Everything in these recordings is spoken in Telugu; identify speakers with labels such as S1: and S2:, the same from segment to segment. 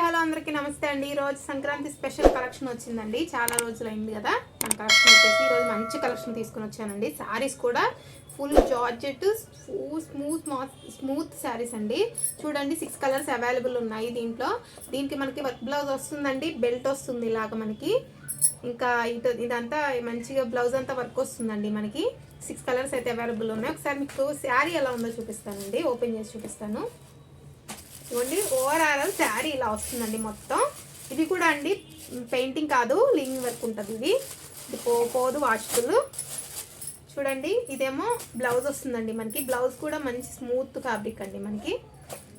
S1: హలో అందరికీ నమస్తే అండి. ఈరోజు సంక్రాంతి స్పెషల్ కలెక్షన్ వచ్చిందండి. చాలా రోజులు అయింది కదా మన కలెక్షన్ వచ్చేసి. ఈరోజు మంచి కలెక్షన్ తీసుకుని వచ్చానండి. శారీస్ కూడా ఫుల్ జార్జెట్ స్మూత్ శారీస్ అండి. చూడండి 6 కలర్స్ అవైలబుల్ ఉన్నాయి దీంట్లో. దీనికి మనకి వర్క్ బ్లౌజ్ వస్తుందండి, బెల్ట్ వస్తుంది ఇలాగ మనకి. ఇంకా ఇదంతా మంచిగా బ్లౌజ్ అంతా వర్క్ వస్తుందండి మనకి. 6 కలర్స్ అయితే అవైలబుల్ ఉన్నాయి. ఒకసారి మీకు శారీ ఎలా ఉందో చూపిస్తానండి, ఓపెన్ చేసి చూపిస్తాను. ఇవ్వండి, ఓవరాల్ శారీ ఇలా వస్తుందండి మొత్తం. ఇది కూడా అండి పెయింటింగ్ కాదు, లింగ్ వర్క్ ఉంటుంది. ఇది పోదు, వాషబుల్. చూడండి, ఇదేమో బ్లౌజ్ వస్తుందండి మనకి. బ్లౌజ్ కూడా మంచి స్మూత్ ఫ్యాబ్రిక్ అండి మనకి.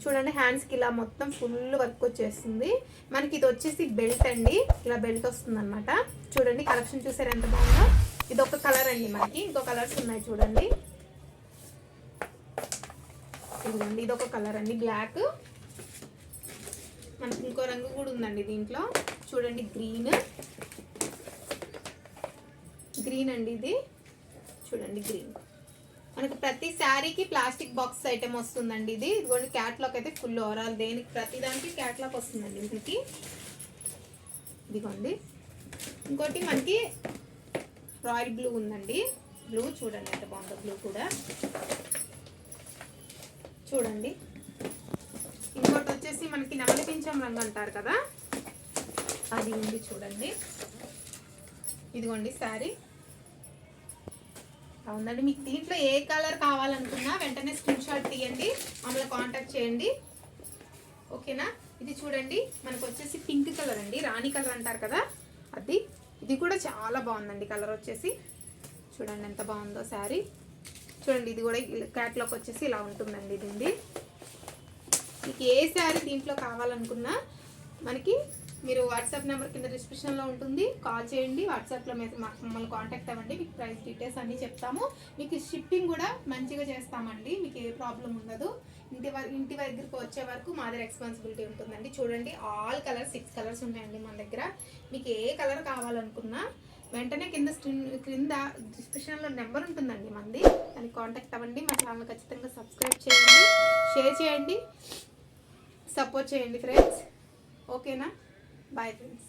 S1: చూడండి, హ్యాండ్స్కి ఇలా మొత్తం ఫుల్ వర్క్ వచ్చేస్తుంది మనకి. ఇది వచ్చేసి బెల్ట్ అండి, ఇలా బెల్ట్ వస్తుంది అనమాట. చూడండి, కలెక్షన్ చూసారు ఎంత బాగుందో. ఇది ఒక కలర్ అండి మనకి, ఇంకో కలర్స్ ఉన్నాయి చూడండి. ఇదిగోండి, ఇది ఒక కలర్ అండి, బ్లాక్. మనకి ఇంకో రంగు కూడా ఉందండి దీంట్లో. చూడండి, గ్రీన్ అండి ఇది. చూడండి, గ్రీన్. మనకు ప్రతి శారీకి ప్లాస్టిక్ బాక్స్ ఐటెం వస్తుందండి ఇది. ఇదిగోండి, క్యాట్లాగ్ అయితే ఫుల్ ఓవరాల్ దేనికి ప్రతిదానికి క్యాట్లాగ్ వస్తుందండి ఇంటికి. ఇదిగోండి, ఇంకోటి మనకి రాయల్ బ్లూ ఉందండి. బ్లూ చూడండి ఎంత బాగుందో, బ్లూ కూడా చూడండి. ఇంకోటి వచ్చేసి మనకి నెమలి పింఛం రంగు అంటారు కదా, అది ఉంది చూడండి. ఇదిగోండి శారీ అవునండి. మీకు దీంట్లో ఏ కలర్ కావాలనుకున్నా వెంటనే స్క్రీన్ షాట్ తీయండి, మమ్మల్ని కాంటాక్ట్ చేయండి, ఓకేనా. ఇది చూడండి, మనకు వచ్చేసి పింక్ కలర్ అండి, రాణి కలర్ అంటారు కదా అది. ఇది కూడా చాలా బాగుందండి కలర్ వచ్చేసి. చూడండి ఎంత బాగుందో శారీ. చూడండి, ఇది కూడా క్యాట్లాగ్ వచ్చేసి ఇలా ఉంటుందండి. ఇది మీకు ఏ శారీ దీంట్లో కావాలనుకున్నా మనకి మీరు వాట్సాప్ నెంబర్ కింద డిస్క్రిప్షన్లో ఉంటుంది, కాల్ చేయండి. వాట్సాప్లో మమ్మల్ని కాంటాక్ట్ అవ్వండి, మీకు ప్రైస్ డీటెయిల్స్ అన్నీ చెప్తాము. మీకు షిప్పింగ్ కూడా మంచిగా చేస్తామండి, మీకు ఏ ప్రాబ్లం ఉండదు. ఇంటి దగ్గరికి వచ్చే వరకు మాది రెస్పాన్సిబిలిటీ ఉంటుందండి. చూడండి, ఆల్ కలర్స్ 6 కలర్స్ ఉన్నాయండి మన దగ్గర. మీకు ఏ కలర్ కావాలనుకున్నా వెంటనే క్రింద డిస్క్రిప్షన్లో నెంబర్ ఉంటుందండి మంది, దానికి కాంటాక్ట్ అవ్వండి. మా ఛానల్ ఖచ్చితంగా సబ్స్క్రైబ్ చేయండి, షేర్ చేయండి, సపోర్ట్ చేయండి ఫ్రెండ్స్, ఓకేనా. Bye friends.